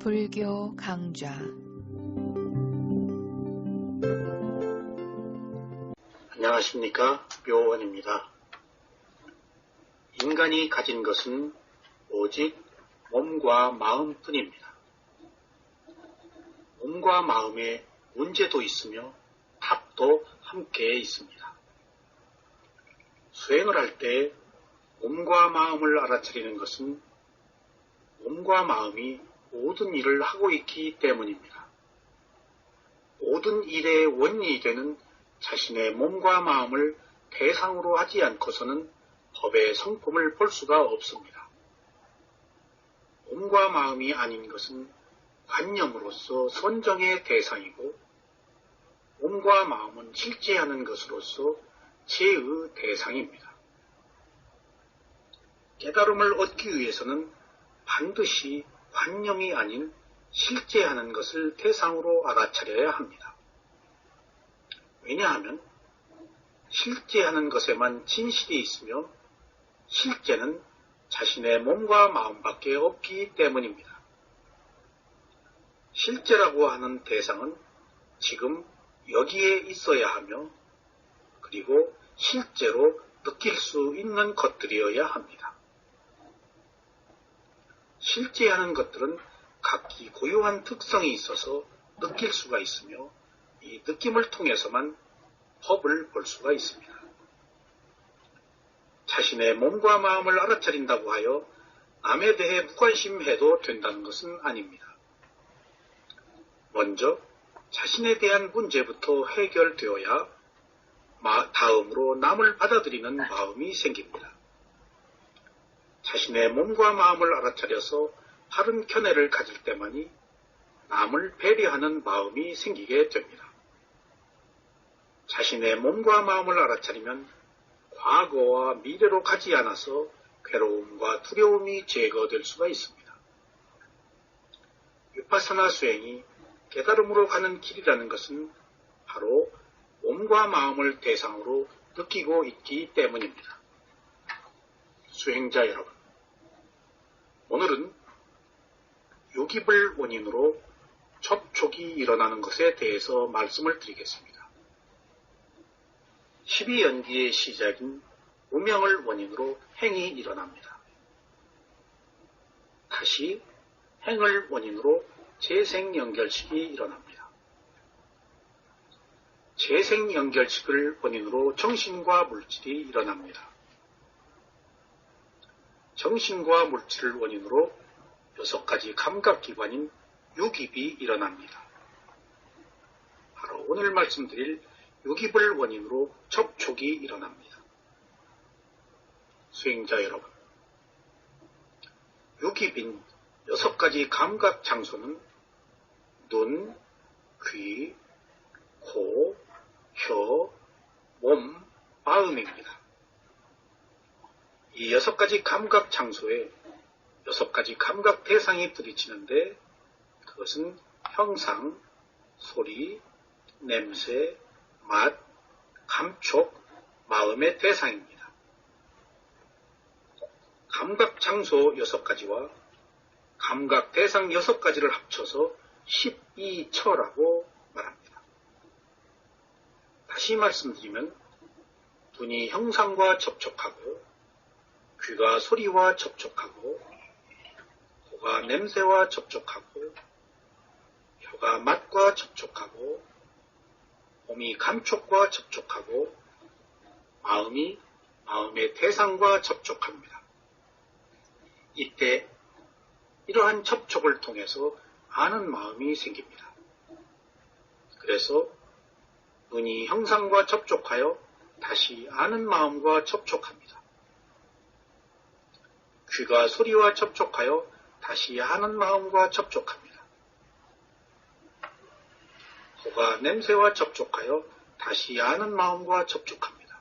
불교 강좌 안녕하십니까, 묘원입니다. 인간이 가진 것은 오직 몸과 마음뿐입니다. 몸과 마음에 문제도 있으며 탑도 함께 있습니다. 수행을 할 때 몸과 마음을 알아차리는 것은 몸과 마음이 모든 일을 하고 있기 때문입니다. 모든 일의 원인이 되는 자신의 몸과 마음을 대상으로 하지 않고서는 법의 성품을 볼 수가 없습니다. 몸과 마음이 아닌 것은 관념으로서 선정의 대상이고, 몸과 마음은 실제하는 것으로서 제의 대상입니다. 깨달음을 얻기 위해서는 반드시 관념이 아닌 실제하는 것을 대상으로 알아차려야 합니다. 왜냐하면 실제하는 것에만 진실이 있으며 실제는 자신의 몸과 마음밖에 없기 때문입니다. 실제라고 하는 대상은 지금 여기에 있어야 하며, 그리고 실제로 느낄 수 있는 것들이어야 합니다. 실제하는 것들은 각기 고유한 특성이 있어서 느낄 수가 있으며, 이 느낌을 통해서만 법을 볼 수가 있습니다. 자신의 몸과 마음을 알아차린다고 하여 남에 대해 무관심해도 된다는 것은 아닙니다. 먼저 자신에 대한 문제부터 해결되어야 다음으로 남을 받아들이는 마음이 생깁니다. 자신의 몸과 마음을 알아차려서 바른 견해를 가질 때만이 남을 배려하는 마음이 생기게 됩니다. 자신의 몸과 마음을 알아차리면 과거와 미래로 가지 않아서 괴로움과 두려움이 제거될 수가 있습니다. 위파사나 수행이 깨달음으로 가는 길이라는 것은 바로 몸과 마음을 대상으로 느끼고 있기 때문입니다. 수행자 여러분, 오늘은 유깁을 원인으로 접촉이 일어나는 것에 대해서 말씀을 드리겠습니다. 12연기의 시작인 무명을 원인으로 행이 일어납니다. 다시 행을 원인으로 재생연결식이 일어납니다. 재생연결식을 원인으로 정신과 물질이 일어납니다. 정신과 물질을 원인으로 6가지 감각기관인 유깁이 일어납니다. 바로 오늘 말씀드릴 유깁을 원인으로 접촉이 일어납니다. 수행자 여러분, 유깁인 6가지 감각 장소는 눈, 귀, 코, 혀, 몸, 마음입니다. 이 6가지 감각 장소에 6가지 감각 대상이 부딪히는데, 그것은 형상, 소리, 냄새, 맛, 감촉, 마음의 대상입니다. 감각 장소 6가지와 감각 대상 6가지를 합쳐서 12처라고 말합니다. 다시 말씀드리면, 눈이 형상과 접촉하고, 귀가 소리와 접촉하고, 코가 냄새와 접촉하고, 혀가 맛과 접촉하고, 몸이 감촉과 접촉하고, 마음이 마음의 대상과 접촉합니다. 이때 이러한 접촉을 통해서 아는 마음이 생깁니다. 그래서 눈이 형상과 접촉하여 다시 아는 마음과 접촉합니다. 귀가 소리와 접촉하여 다시 아는 마음과 접촉합니다. 코가 냄새와 접촉하여 다시 아는 마음과 접촉합니다.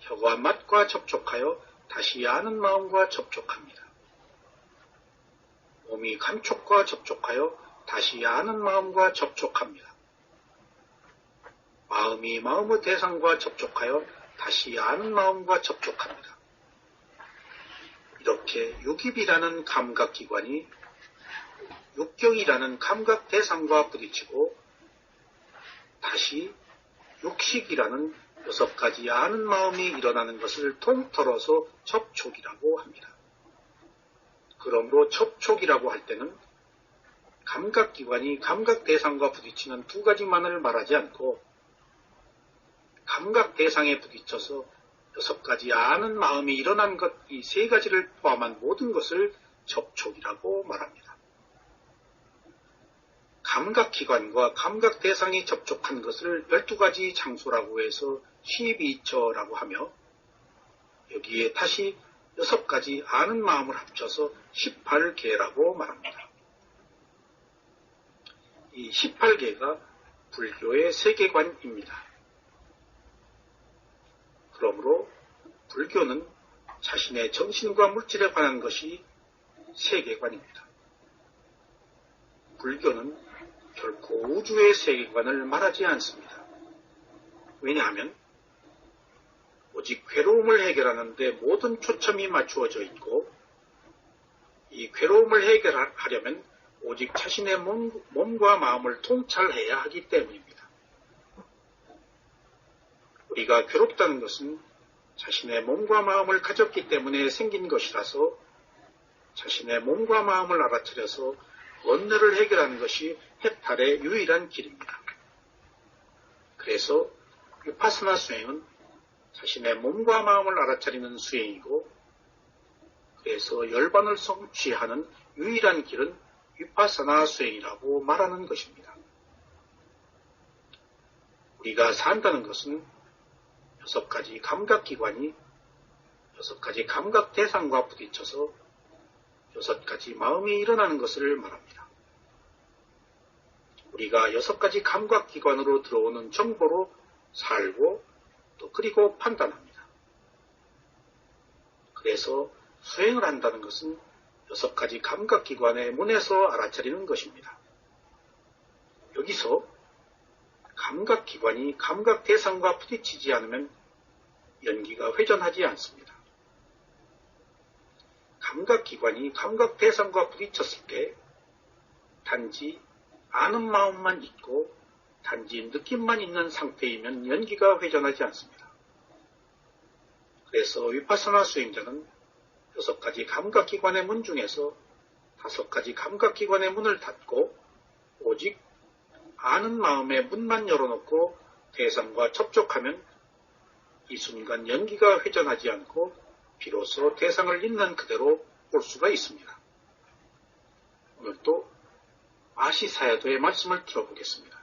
혀가 맛과 접촉하여 다시 아는 마음과 접촉합니다. 몸이 감촉과 접촉하여 다시 아는 마음과 접촉합니다. 마음이 마음의 대상과 접촉하여 다시 아는 마음과 접촉합니다. 이렇게 유깁이라는 감각기관이 육경이라는 감각 대상과 부딪히고 다시 육식이라는 6가지 아는 마음이 일어나는 것을 통틀어서 접촉이라고 합니다. 그러므로 접촉이라고 할 때는 감각기관이 감각 대상과 부딪히는 2가지만을 말하지 않고 감각 대상에 부딪혀서 6가지 아는 마음이 일어난 것, 이 3가지를 포함한 모든 것을 접촉이라고 말합니다. 감각기관과 감각 대상이 접촉한 것을 12가지 장소라고 해서 12처라고 하며 여기에 다시 6가지 아는 마음을 합쳐서 18개라고 말합니다. 이 18개가 불교의 세계관입니다. 그러므로 불교는 자신의 정신과 물질에 관한 것이 세계관입니다. 불교는 결코 우주의 세계관을 말하지 않습니다. 왜냐하면 오직 괴로움을 해결하는 데 모든 초점이 맞추어져 있고 이 괴로움을 해결하려면 오직 자신의 몸과 마음을 통찰해야 하기 때문입니다. 우리가 괴롭다는 것은 자신의 몸과 마음을 가졌기 때문에 생긴 것이라서 자신의 몸과 마음을 알아차려서 원뇌를 해결하는 것이 해탈의 유일한 길입니다. 그래서 위파사나 수행은 자신의 몸과 마음을 알아차리는 수행이고 그래서 열반을 성취하는 유일한 길은 위파사나 수행이라고 말하는 것입니다. 우리가 산다는 것은 6가지 감각기관이 6가지 감각 대상과 부딪혀서 6가지 마음이 일어나는 것을 말합니다. 우리가 6가지 감각기관으로 들어오는 정보로 살고 또 그리고 판단합니다. 그래서 수행을 한다는 것은 6가지 감각기관의 문에서 알아차리는 것입니다. 여기서 감각기관이 감각 대상과 부딪히지 않으면 연기가 회전하지 않습니다. 감각기관이 감각 대상과 부딪혔을 때 단지 아는 마음만 있고 단지 느낌만 있는 상태이면 연기가 회전하지 않습니다. 그래서 위파사나 수행자는 6가지 감각기관의 문 중에서 5가지 감각기관의 문을 닫고 오직 아는 마음의 문만 열어놓고 대상과 접촉하면 이 순간 연기가 회전하지 않고 비로소 대상을 있는 그대로 볼 수가 있습니다. 오늘도 아시사야도의 말씀을 들어보겠습니다.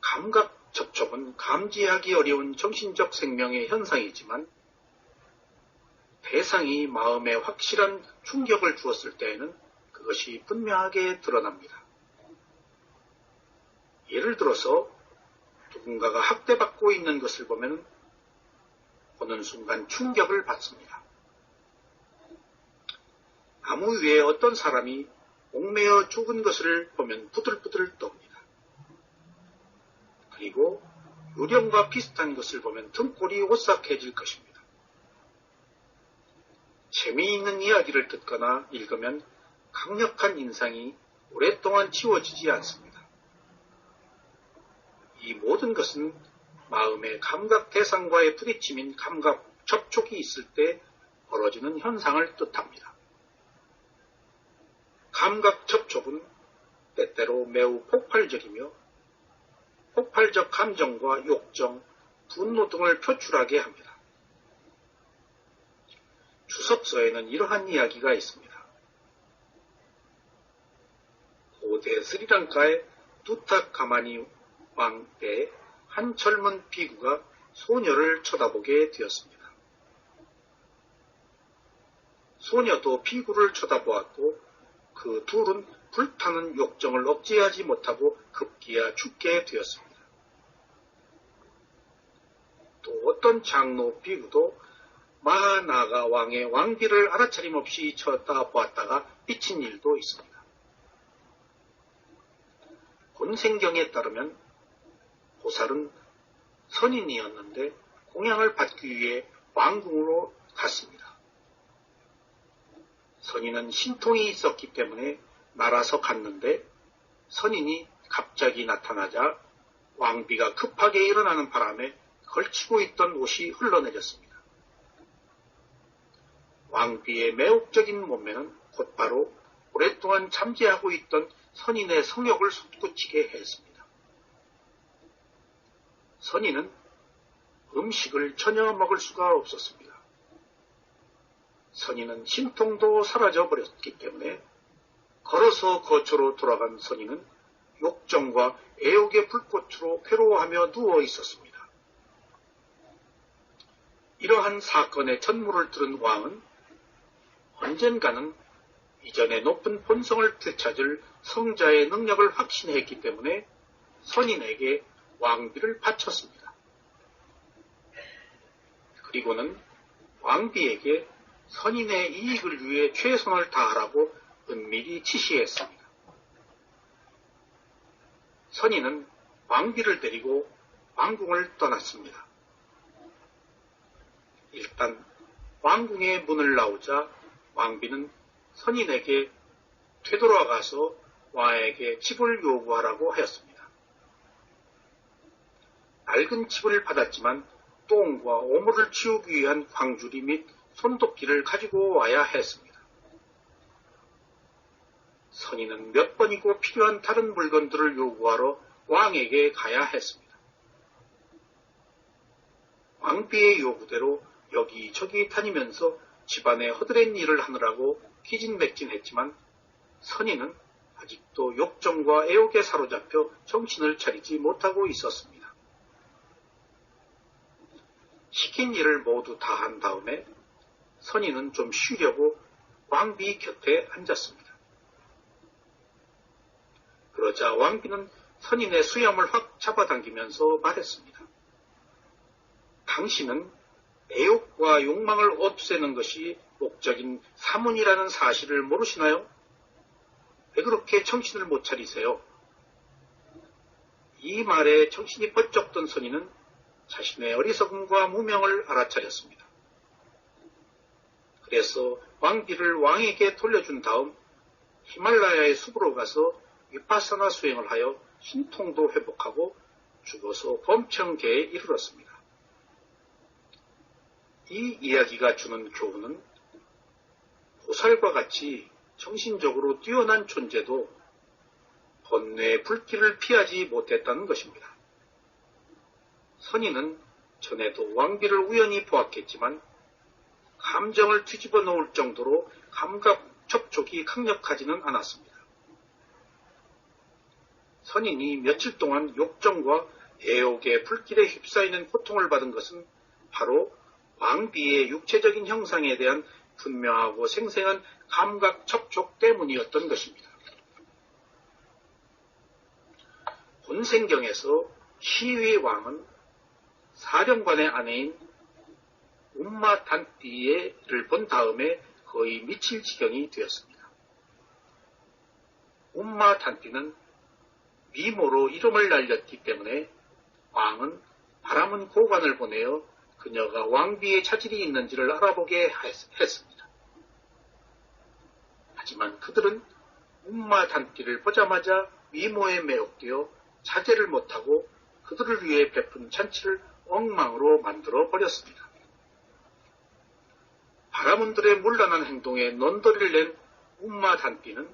감각 접촉은 감지하기 어려운 정신적 생명의 현상이지만 대상이 마음에 확실한 충격을 주었을 때에는 그것이 분명하게 드러납니다. 예를 들어서 누군가가 학대받고 있는 것을 보면 보는 순간 충격을 받습니다. 나무 위에 어떤 사람이 옥매어 죽은 것을 보면 부들부들 떱니다. 그리고 유령과 비슷한 것을 보면 등골이 오싹해질 것입니다. 재미있는 이야기를 듣거나 읽으면 강력한 인상이 오랫동안 지워지지 않습니다. 이 모든 것은 마음의 감각 대상과의 부딪힘인 감각 접촉이 있을 때 벌어지는 현상을 뜻합니다. 감각 접촉은 때때로 매우 폭발적이며 폭발적 감정과 욕정, 분노 등을 표출하게 합니다. 주석서에는 이러한 이야기가 있습니다. 고대 스리랑카의 두타카마니 왕 때 한 젊은 비구가 소녀를 쳐다보게 되었습니다. 소녀도 비구를 쳐다보았고 그 둘은 불타는 욕정을 억제하지 못하고 급기야 죽게 되었습니다. 또 어떤 장로 비구도 마하나가 왕의 왕비를 알아차림 없이 쳐다보았다가 삐친 일도 있습니다. 곤생경에 따르면 보살은 선인이었는데 공양을 받기 위해 왕궁으로 갔습니다. 선인은 신통이 있었기 때문에 날아서 갔는데 선인이 갑자기 나타나자 왕비가 급하게 일어나는 바람에 걸치고 있던 옷이 흘러내렸습니다. 왕비의 매혹적인 몸매는 곧바로 오랫동안 잠재하고 있던 선인의 성욕을 솟구치게 했습니다. 선인은 음식을 전혀 먹을 수가 없었습니다. 선인은 신통도 사라져버렸기 때문에 걸어서 거처로 돌아간 선인은 욕정과 애욕의 불꽃으로 괴로워하며 누워 있었습니다. 이러한 사건의 전무를 들은 왕은 언젠가는 이전의 높은 본성을 되찾을 성자의 능력을 확신했기 때문에 선인에게 왕비를 바쳤습니다. 그리고는 왕비에게 선인의 이익을 위해 최선을 다하라고 은밀히 지시했습니다. 선인은 왕비를 데리고 왕궁을 떠났습니다. 일단 왕궁의 문을 나오자 왕비는 선인에게 되돌아가서 왕에게 칩을 요구하라고 하였습니다. 낡은 칩을 받았지만 똥과 오물을 치우기 위한 광주리 및 손도끼를 가지고 와야 했습니다. 선인은 몇 번이고 필요한 다른 물건들을 요구하러 왕에게 가야 했습니다. 왕비의 요구대로 여기저기 다니면서 집안의 허드렛 일을 하느라고 기진맥진했지만 선인은 아직도 욕정과 애욕에 사로잡혀 정신을 차리지 못하고 있었습니다. 시킨 일을 모두 다 한 다음에 선인은 좀 쉬려고 왕비 곁에 앉았습니다. 그러자 왕비는 선인의 수염을 확 잡아당기면서 말했습니다. 당신은 애욕과 욕망을 없애는 것이 목적인 사문이라는 사실을 모르시나요? 왜 그렇게 정신을 못 차리세요? 이 말에 정신이 번쩍 든 선인은 자신의 어리석음과 무명을 알아차렸습니다. 그래서 왕비를 왕에게 돌려준 다음 히말라야의 숲으로 가서 위파사나 수행을 하여 신통도 회복하고 죽어서 범청계에 이르렀습니다. 이 이야기가 주는 교훈은 보살과 같이 정신적으로 뛰어난 존재도 번뇌의 불길을 피하지 못했다는 것입니다. 선인은 전에도 왕비를 우연히 보았겠지만 감정을 뒤집어 놓을 정도로 감각 접촉이 강력하지는 않았습니다. 선인이 며칠 동안 욕정과 애욕의 불길에 휩싸이는 고통을 받은 것은 바로 왕비의 육체적인 형상에 대한 분명하고 생생한 감각 접촉 때문이었던 것입니다. 본생경에서 시위 왕은 사령관의 아내인 움마탄띠를 본 다음에 거의 미칠 지경이 되었습니다. 움마탄띠는 미모로 이름을 날렸기 때문에 왕은 바람은 고관을 보내어 그녀가 왕비의 차질이 있는지를 알아보게 했습니다. 하지만 그들은 움마탄띠를 보자마자 미모에 매혹되어 자제를 못하고 그들을 위해 베푼 잔치를 엉망으로 만들어 버렸습니다. 바라문들의 문란한 행동에 논더리를 낸 움마탄띠는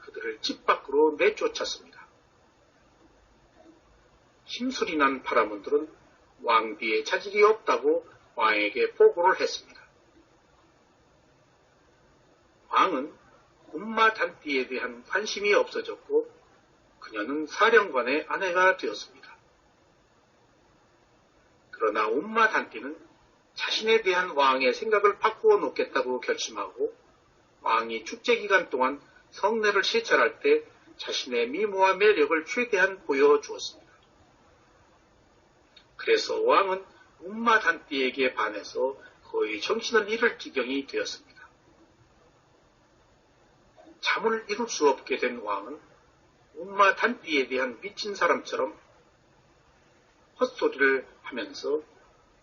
그들을 집 밖으로 내쫓았습니다. 심술이 난 바라문들은 왕비의 차질이 없다고 왕에게 보고를 했습니다. 왕은 움마탄띠에 대한 관심이 없어졌고 그녀는 사령관의 아내가 되었습니다. 그러나 움마탄띠는 자신에 대한 왕의 생각을 바꾸어 놓겠다고 결심하고 왕이 축제기간 동안 성례를 시찰할 때 자신의 미모와 매력을 최대한 보여주었습니다. 그래서 왕은 움마탄띠에게 반해서 거의 정신을 잃을 지경이 되었습니다. 잠을 이룰 수 없게 된 왕은 움마탄띠에 대한 미친 사람처럼 헛소리를 하면서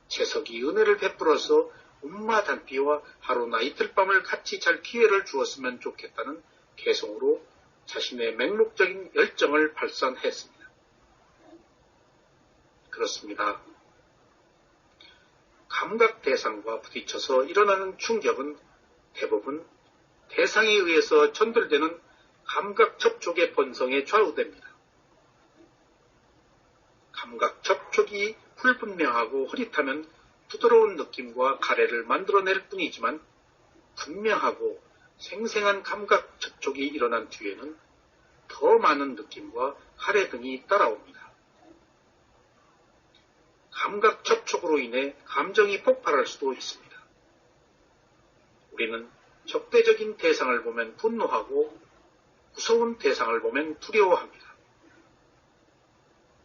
재석이 은혜를 베풀어서 엄마 단비와 하루나 이틀 밤을 같이 잘 기회를 주었으면 좋겠다는 개성으로 자신의 맹목적인 열정을 발산했습니다. 그렇습니다. 감각 대상과 부딪혀서 일어나는 충격은 대부분 대상에 의해서 전달되는 감각 접촉의 본성에 좌우됩니다. 감각 접촉이 불분명하고 흐릿하면 부드러운 느낌과 가래를 만들어낼 뿐이지만 분명하고 생생한 감각 접촉이 일어난 뒤에는 더 많은 느낌과 가래 등이 따라옵니다. 감각 접촉으로 인해 감정이 폭발할 수도 있습니다. 우리는 적대적인 대상을 보면 분노하고 무서운 대상을 보면 두려워합니다.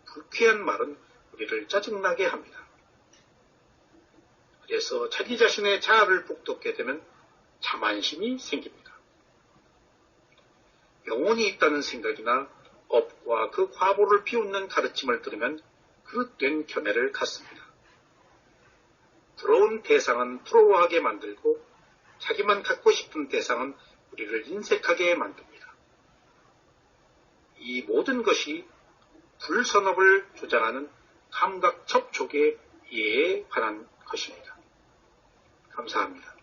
불쾌한 말은 우리를 짜증나게 합니다. 그래서 자기 자신의 자아를 북돋게 되면 자만심이 생깁니다. 영혼이 있다는 생각이나 업과 그 과보를 비웃는 가르침을 들으면 그릇된 견해를 갖습니다. 부러운 대상은 부러워하게 만들고 자기만 갖고 싶은 대상은 우리를 인색하게 만듭니다. 이 모든 것이 불선업을 조장하는 감각 접촉의 이해에 관한 것입니다. 감사합니다.